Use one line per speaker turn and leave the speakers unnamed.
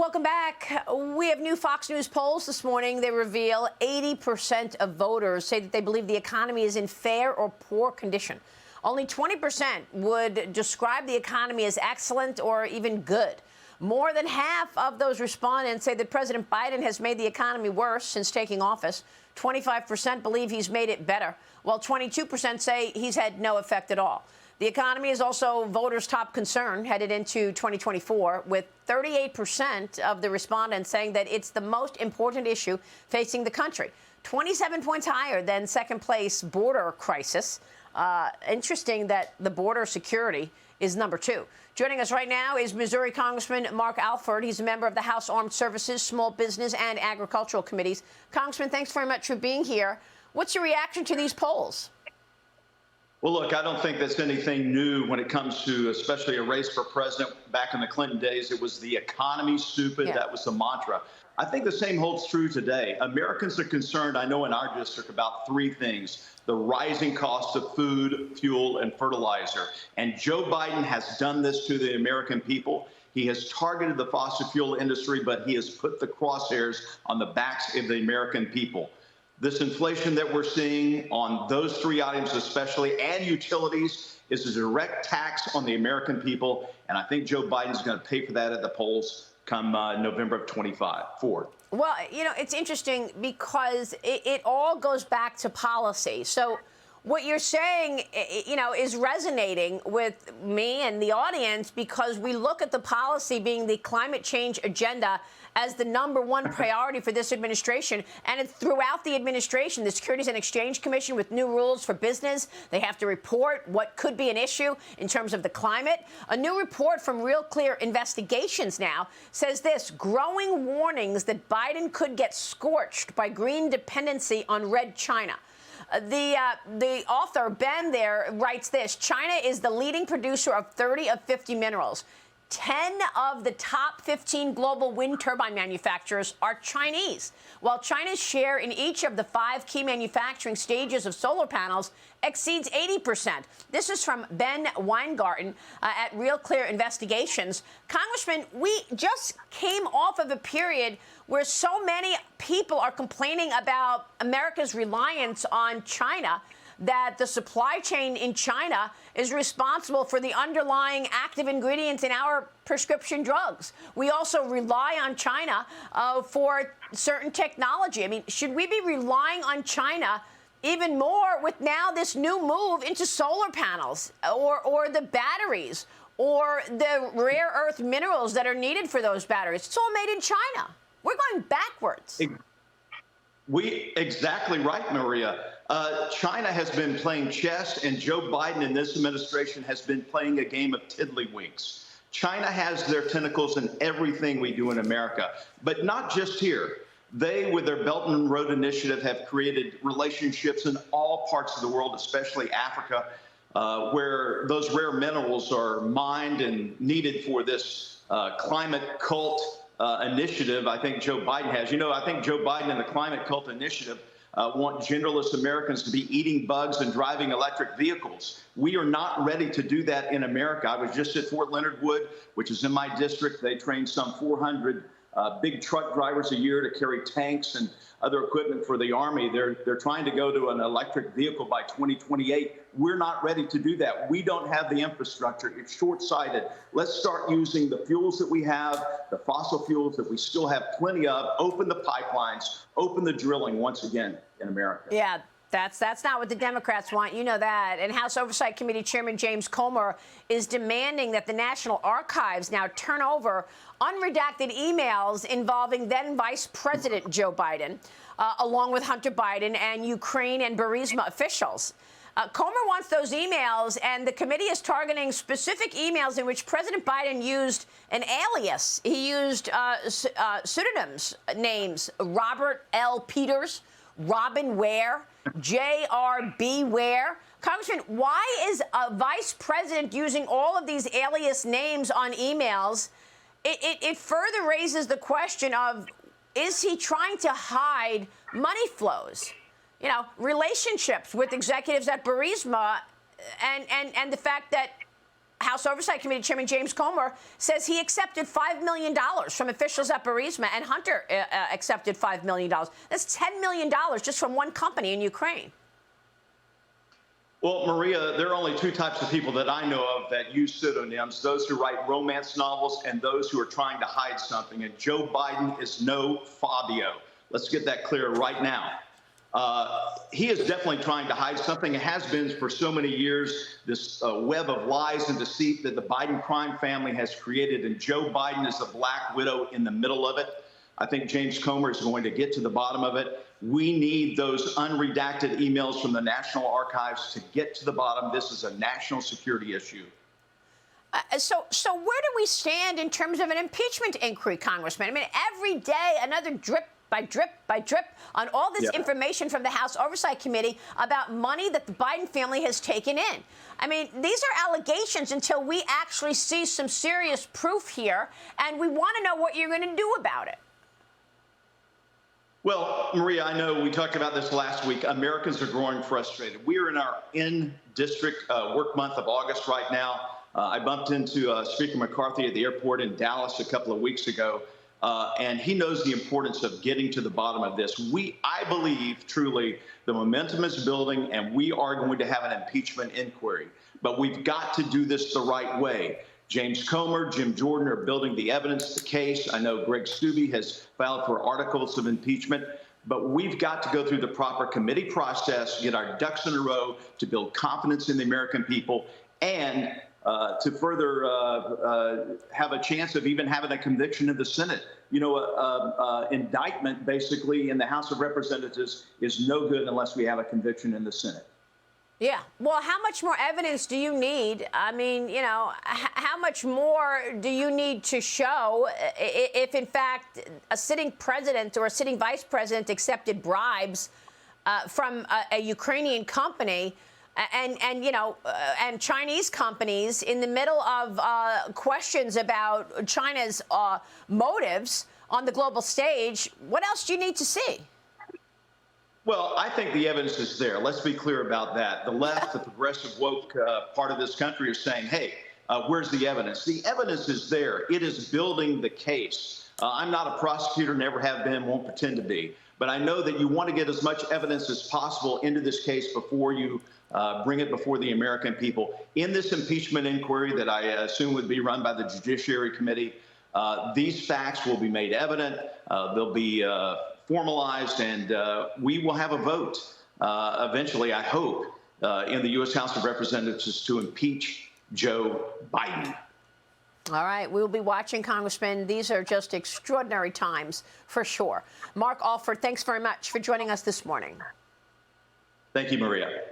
Welcome back. We have new Fox News polls this morning. They reveal 80% of voters say that they believe the economy is in fair or poor condition. Only 20% would describe the economy as excellent or even good. More than half of those respondents say that President Biden has made the economy worse since taking office. 25% believe he's made it better, while 22% say he's had no effect at all. The economy is also voters' top concern headed into 2024, with 38% of the respondents saying that it's the most important issue facing the country, 27 points higher than second-place border crisis. Interesting that the border security is number 2. Joining us right now is Missouri Congressman Mark Alford. He's a member of the House Armed Services, Small Business, and Agricultural Committees. Congressman, thanks very much for being here. What's your reaction to these polls?
Well, look, I don't think that's anything new when it comes to especially a race for president. Back in the Clinton days, it was the economy, stupid. Yeah. That was the mantra. I think the same holds true today. Americans are concerned, I know in our district, about 3 things: the rising cost of food, fuel, and fertilizer. And Joe Biden has done this to the American people. He has targeted the fossil fuel industry, but he has put the crosshairs on the backs of the American people. This inflation that we're seeing on those 3 items especially, and utilities, is a direct tax on the American people. And I think Joe Biden's going to pay for that at the polls come November of 25.
Well, you know, it's interesting because it all goes back to policy. So what you're saying, you know, is resonating with me and the audience because we look at the policy being the climate change agenda as the #1 priority for this administration. And it's throughout the administration, the Securities and Exchange Commission with new rules for business. They have to report what could be an issue in terms of the climate. A new report from Real Clear Investigations now says this: growing warnings that Biden could get scorched by green dependency on red China. The author, Ben, there writes this: China is the leading producer of 30 of 50 minerals. 10 of the top 15 global wind turbine manufacturers are Chinese, while China's share in each of the 5 key manufacturing stages of solar panels exceeds 80%. This is from Ben Weingarten at Real Clear Investigations. Congressman, we just came off of a period where so many people are complaining about America's reliance on China, that the supply chain in China is responsible for the underlying active ingredients in our prescription drugs. We also rely on China for certain technology. I mean, should we be relying on China even more with now this new move into solar panels or the batteries or the rare earth minerals that are needed for those batteries? It's all made in China. We're going backwards.
Exactly right, Maria. China has been playing chess, and Joe Biden and this administration has been playing a game of tiddlywinks. China has their tentacles in everything we do in America, but not just here. They, with their Belt and Road Initiative, have created relationships in all parts of the world, especially Africa, where those rare minerals are mined and needed for this climate cult initiative I think Joe Biden has. You know, I think Joe Biden and the Climate Cult Initiative want genderless Americans to be eating bugs and driving electric vehicles. We are not ready to do that in America. I was just at Fort Leonard Wood, which is in my district. They train some 400 big truck drivers a year to carry tanks and other equipment for the Army. They're trying to go to an electric vehicle by 2028. We're not ready to do that. We don't have the infrastructure. It's short-sighted. Let's start using the fuels that we have, the fossil fuels that we still have plenty of, open the pipelines, open the drilling once again in America.
Yeah. That's not what the Democrats want. You know that. And House Oversight Committee Chairman James Comer is demanding that the National Archives now turn over unredacted emails involving then Vice President Joe Biden, along with Hunter Biden and Ukraine and Burisma officials. Comer wants those emails, and the committee is targeting specific emails in which President Biden used an alias. He used pseudonyms, names: Robert L. Peters, Robin Ware, J.R.B. Ware. Congressman, why is a vice president using all of these alias names on emails? It further raises the question of, is he trying to hide money flows? You know, relationships with executives at Burisma and the fact that House Oversight Committee Chairman James Comer says he accepted $5 million from officials at Burisma, and Hunter accepted $5 million. That's $10 million just from one company in Ukraine.
Well, Maria, there are only two types of people that I know of that use pseudonyms, those who write romance novels and those who are trying to hide something. And Joe Biden is no Fabio. Let's get that clear right now. He is definitely trying to hide something. It has been for so many years, this web of lies and deceit that the Biden crime family has created, and Joe Biden is the black widow in the middle of it. I think James Comer is going to get to the bottom of it. We need those unredacted emails from the National Archives to get to the bottom. This is a national security issue.
So where do we stand in terms of an impeachment inquiry, Congressman? I mean, every day another drip by drip by drip on all this information from the House Oversight Committee about money that the Biden family has taken in. I mean, these are allegations until we actually see some serious proof here, and we want to know what you're going to do about it.
Well, Maria, I know we talked about this last week. Americans are growing frustrated. We are in our in-district work month of August right now. I bumped into Speaker McCarthy at the airport in Dallas a couple of weeks ago, and he knows the importance of getting to the bottom of this. I believe, truly, the momentum is building, and we are going to have an impeachment inquiry. But we've got to do this the right way. James Comer, Jim Jordan are building the evidence, the case. I know Greg Steube has filed for articles of impeachment, but we've got to go through the proper committee process, get our ducks in a row to build confidence in the American people, and to further have a chance of even having a conviction in the Senate. You know, indictment basically in the House of Representatives is no good unless we have a conviction in the Senate.
Yeah. Well, how much more evidence do you need? I mean, you know, how much more do you need to show if, in fact, a sitting president or a sitting vice president accepted bribes from a Ukrainian company and you know, and Chinese companies in the middle of questions about China's motives on the global stage? What else do you need to see?
Well, I think the evidence is there. Let's be clear about that. The left, the progressive woke part of this country are saying, hey, where's the evidence? The evidence is there. It is building the case. I'm not a prosecutor, never have been, won't pretend to be. But I know that you want to get as much evidence as possible into this case before you bring it before the American people. In this impeachment inquiry that I assume would be run by the Judiciary Committee, these facts will be made evident. They'll be formalized, and we will have a vote eventually, I hope, in the U.S. House of Representatives to impeach Joe Biden.
All right. We'll be watching, Congressman. These are just extraordinary times for sure. Mark Alford, thanks very much for joining us this morning.
Thank you, Maria.